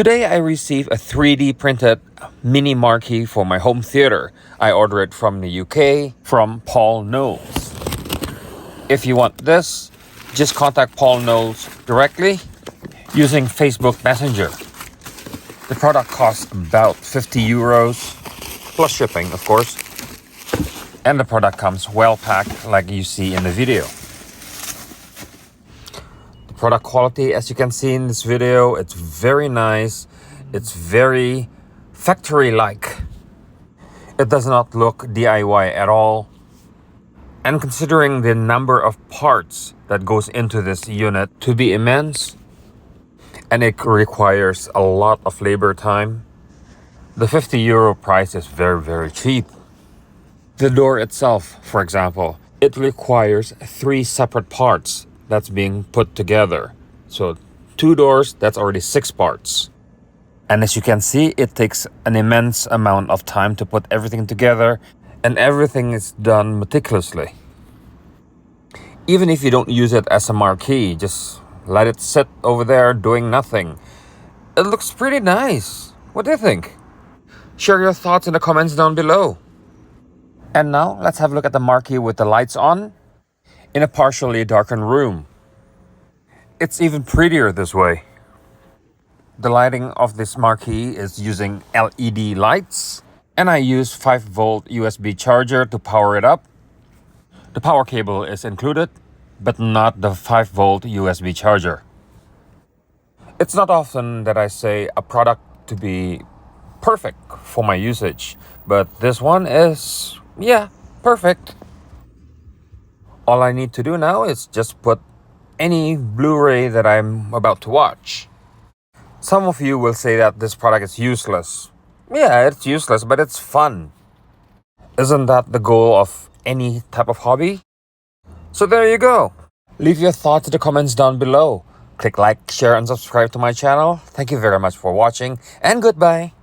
Today I received a 3D printed mini marquee for my home theater. I ordered it from the UK from Paul Knowles. If you want this, just contact Paul Knowles directly using Facebook Messenger. The product costs about 50 euros, plus shipping of course. And the product comes well packed like you see in the video. Product quality, as you can see in this video, it's very nice. It's very factory-like. It does not look DIY at all. And considering the number of parts that goes into this unit to be immense, and it requires a lot of labor time, the 50 euro price is very cheap. The door itself, for example, it requires 3 separate parts that's being put together. So 2 doors, that's already 6 parts. And as you can see, it takes an immense amount of time to put everything together, and everything is done meticulously. Even if you don't use it as a marquee, just let it sit over there doing nothing. It looks pretty nice. What do you think? Share your thoughts in the comments down below. And now let's have a look at the marquee with the lights on in a partially darkened room. It's even prettier this way. The lighting of this marquee is using LED lights, and I use 5-volt USB charger to power it up. The power cable is included, but not the 5-volt USB charger. It's not often that I say a product to be perfect for my usage, but this one is, perfect. All I need to do now is just put any Blu-ray that I'm about to watch. Some of you will say that this product is useless. Yeah, it's useless, but it's fun. Isn't that the goal of any type of hobby? So there you go. Leave your thoughts in the comments down below. Click like, share, and subscribe to my channel. Thank you very much for watching, and goodbye.